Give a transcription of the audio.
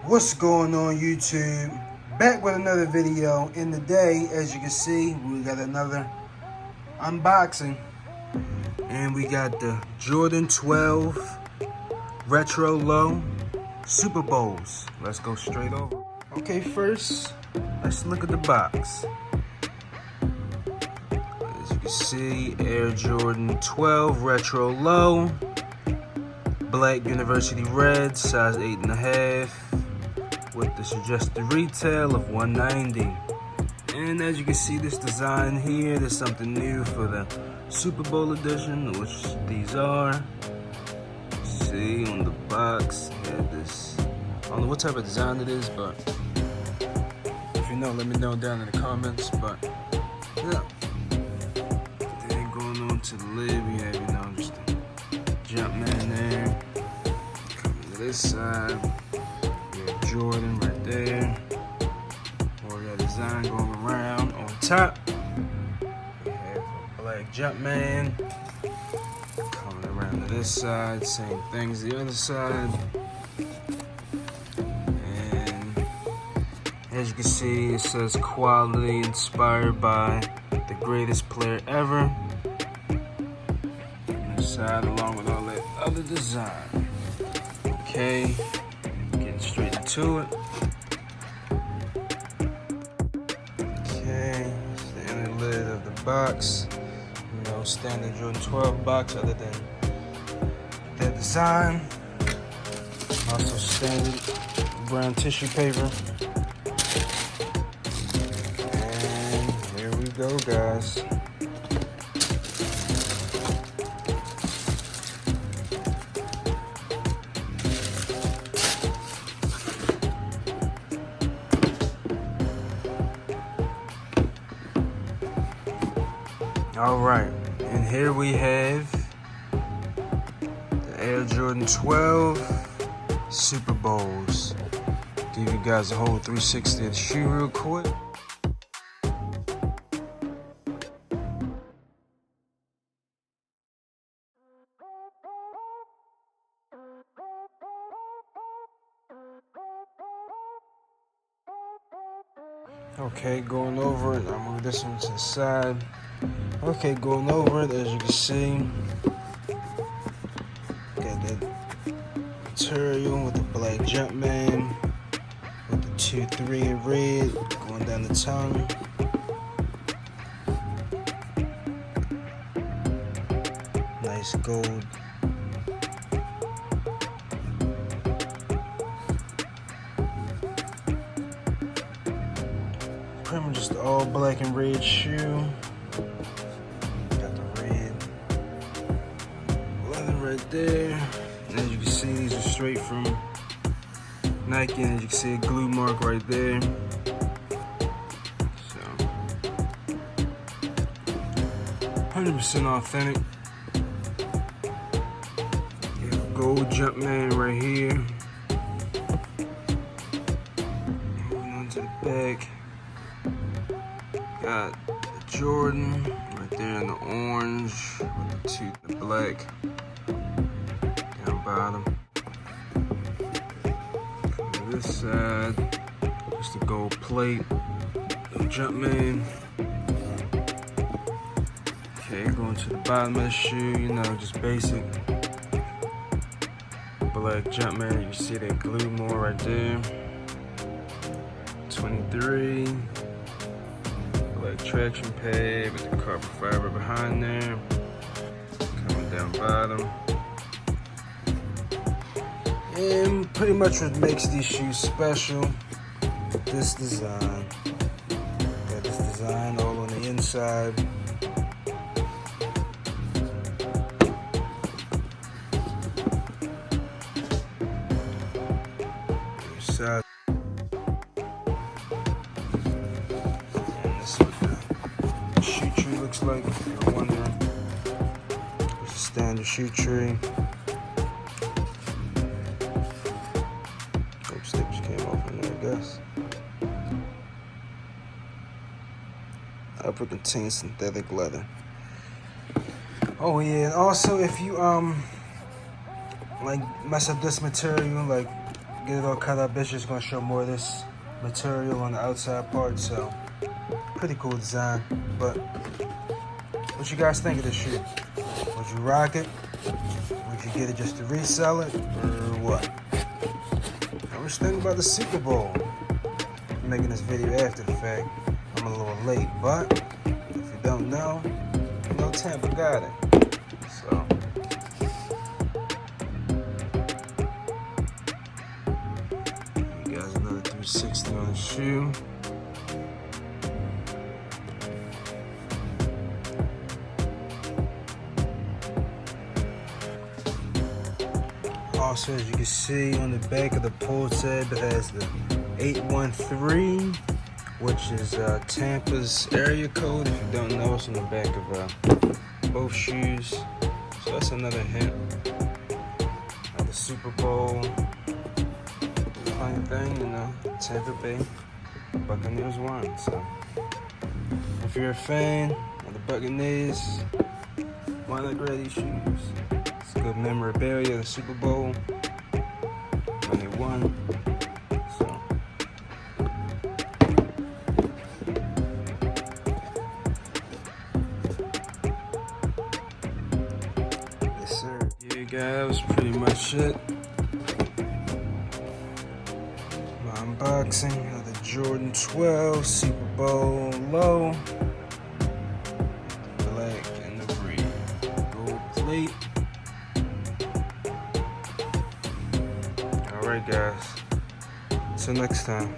What's going on, YouTube? Back with another video. In the day, as you can see, we got another unboxing, and we got the Jordan 12 Retro Low Super Bowls. Let's go straight over. Okay, first let's look at the box. As you can see, Air Jordan 12 Retro Low, black University red, size 8.5, with the suggested retail of $190. And as you can see, this design here, there's something new for the Super Bowl edition, which these are. See on the box, you have this. I don't know what type of design it is, but if you know, let me know down in the comments. But yeah, then going on to the lid, we have, you know, just a Jumpman there. Coming to this side, we have Jordan right there. Or that design going around on top. We have a black Jumpman. Coming around to this side, same thing as the other side. And as you can see, it says quality inspired by the greatest player ever. On this side, along with all that other design. Okay, getting straight into it. Okay, it's the inner lid of the box. You know, standard Jordan 12 box, other than that design. Also standard brown tissue paper. And here we go, guys. All right, and here we have the Air Jordan 12 Super Bowls. Give you guys a whole 360 of the shoe real quick. Okay, going over it, I'll move this one to the side. Okay, going over it, as you can see, got that material with the black Jumpman, with the 2-3 in red, going down the tongue. Nice gold. Pretty much just all black and red shoe. Got the red leather right there. And as you can see, these are straight from Nike, and as you can see, a glue mark right there. So 100% authentic. You have a gold Jumpman right here. Moving on to the back. Got the Jordan right there in the orange with the black down bottom. Come to this side, just a gold plate, no Jumpman. Okay, going to the bottom of the shoe, you know, just basic black Jumpman. You see that glue more right there. 23. Black traction pad with the carbon fiber behind there. Coming down bottom. And pretty much what makes these shoes special, this design. Got this design all on the inside. Side. Shoe tree looks like, if you're wondering. It's a standard shoe tree. Hope stickers came off in there, I guess. Upper contains synthetic leather. Oh yeah, and also if you like mess up this material, like get it all cut up. It's just gonna show more of this material on the outside part, so pretty cool design. But what you guys think of this shoe? Would you rock it? Would you get it just to resell it, or what? Now, what you think about the Super Bowl? I'm making this video after the fact. I'm a little late, but if you don't know, you know Tampa got it. So you guys another 360 on the shoe. Also, as you can see on the back of the pull tab, it has the 813, which is Tampa's area code. If you don't know, it's on the back of both shoes. So that's another hint of the Super Bowl. Funny thing, you know, Tampa Bay Buccaneers won. So if you're a fan of the Buccaneers, why not grab these shoes? It's good memorabilia of the Super Bowl when they won. So yes, sir. Yeah, guys, that was pretty much it. My unboxing of the Jordan 12 Super Bowl low. Black and the red. Gold plate. Alright guys, until next time.